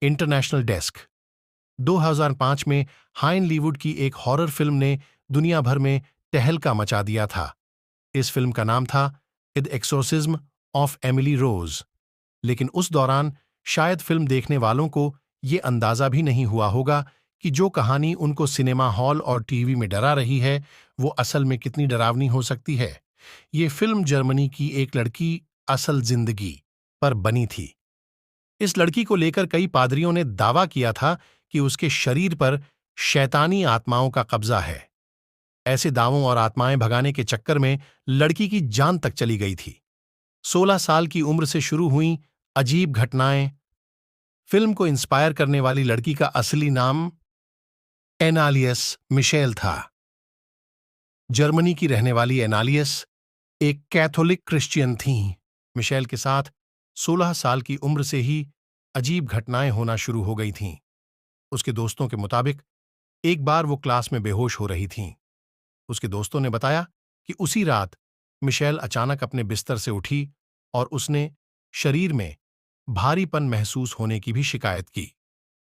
International desk. 2005 में हाइनलीवुड की एक हॉरर फिल्म ने दुनिया भर में तहलका मचा दिया था। इस फिल्म का नाम था the exorcism of Emily Rose. लेकिन उस दौरान शायद फिल्म देखने वालों को ये अंदाजा भी नहीं हुआ होगा कि जो कहानी उनको सिनेमा हॉल और टीवी में डरा रही है वो असल में कितनी डरावनी हो सकती है। ये फिल्म जर्मनी की एक लड़की असल जिंदगी पर बनी थी। इस लड़की को लेकर कई पादरियों ने दावा किया था कि उसके शरीर पर शैतानी आत्माओं का कब्जा है। ऐसे दावों और आत्माएं भगाने के चक्कर में लड़की की जान तक चली गई थी। 16 साल की उम्र से शुरू हुई अजीब घटनाएं। फिल्म को इंस्पायर करने वाली लड़की का असली नाम एनालियस मिशेल था। जर्मनी की रहने वाली एनालियस एक कैथोलिक क्रिश्चियन थीं। मिशेल के साथ 16 साल की उम्र से ही अजीब घटनाएं होना शुरू हो गई थीं। उसके दोस्तों के मुताबिक एक बार वो क्लास में बेहोश हो रही थीं। उसके दोस्तों ने बताया कि उसी रात मिशेल अचानक अपने बिस्तर से उठी और उसने शरीर में भारीपन महसूस होने की भी शिकायत की।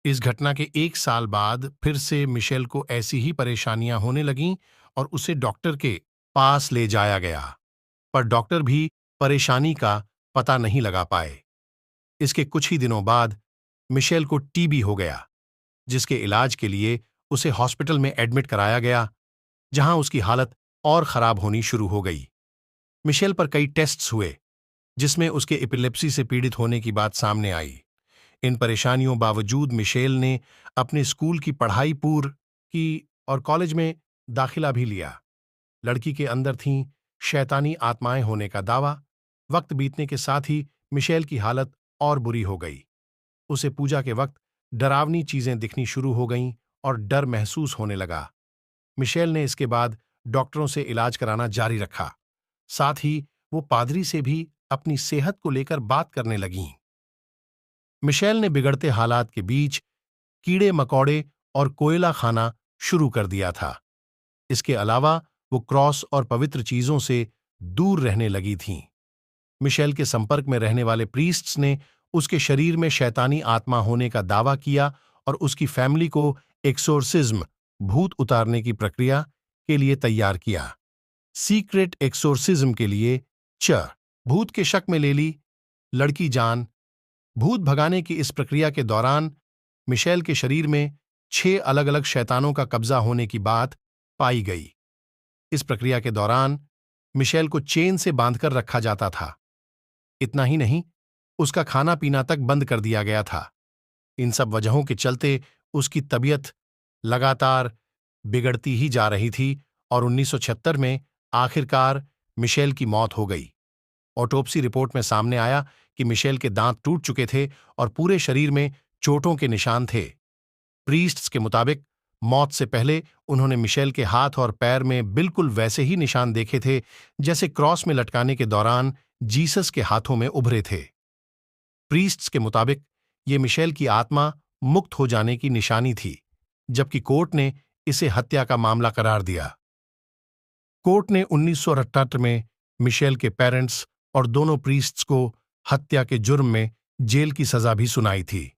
इस घटना के 1 साल बाद फिर से मिशेल को ऐसी ही परेशानियां होने लगीं और उसे डॉक्टर के पास ले जाया गया, पर डॉक्टर भी परेशानी का पता नहीं लगा पाए। इसके कुछ ही दिनों बाद मिशेल को टीबी हो गया, जिसके इलाज के लिए उसे हॉस्पिटल में एडमिट कराया गया, जहां उसकी हालत और खराब होनी शुरू हो गई। मिशेल पर कई टेस्ट्स हुए, जिसमें उसके एपिलेप्सी से पीड़ित होने की बात सामने आई। इन परेशानियों बावजूद मिशेल ने अपने स्कूल की पढ़ाई पूरी की और कॉलेज में दाखिला भी लिया। लड़की के अंदर थीं शैतानी आत्माएं होने का दावा। वक्त बीतने के साथ ही मिशेल की हालत और बुरी हो गई। उसे पूजा के वक्त डरावनी चीजें दिखनी शुरू हो गईं और डर महसूस होने लगा। मिशेल ने इसके बाद डॉक्टरों से इलाज कराना जारी रखा। साथ ही वो पादरी से भी अपनी सेहत को लेकर बात करने लगीं। मिशेल ने बिगड़ते हालात के बीच कीड़े मकोड़े और कोयला खाना शुरू कर दिया था। इसके अलावा वो क्रॉस और पवित्र चीजों से दूर रहने लगी थीं। मिशेल के संपर्क में रहने वाले प्रीस्ट्स ने उसके शरीर में शैतानी आत्मा होने का दावा किया और उसकी फैमिली को एक्सोर्सिज्म भूत उतारने की प्रक्रिया के लिए तैयार किया। सीक्रेट एक्सोर्सिज्म के लिए भूत के शक में ले ली लड़की जान। भूत भगाने की इस प्रक्रिया के दौरान मिशेल के शरीर में 6 अलग अलग शैतानों का कब्जा होने की बात पाई गई। इस प्रक्रिया के दौरान मिशेल को चेन से बांधकर रखा जाता था। इतना ही नहीं, उसका खाना पीना तक बंद कर दिया गया था। इन सब वजहों के चलते उसकी तबीयत लगातार बिगड़ती ही जा रही थी और 1976 में आखिरकार मिशेल की मौत हो गई। ऑटोप्सी रिपोर्ट में सामने आया कि मिशेल के दांत टूट चुके थे और पूरे शरीर में चोटों के निशान थे। प्रीस्ट्स के मुताबिक मौत से पहले उन्होंने मिशेल के हाथ और पैर में बिल्कुल वैसे ही निशान देखे थे जैसे क्रॉस में लटकाने के दौरान जीसस के हाथों में उभरे थे। प्रीस्ट्स के मुताबिक ये मिशेल की आत्मा मुक्त हो जाने की निशानी थी, जबकि कोर्ट ने इसे हत्या का मामला करार दिया। कोर्ट ने 1978 में मिशेल के पेरेंट्स और दोनों प्रीस्ट्स को हत्या के जुर्म में जेल की सजा भी सुनाई थी।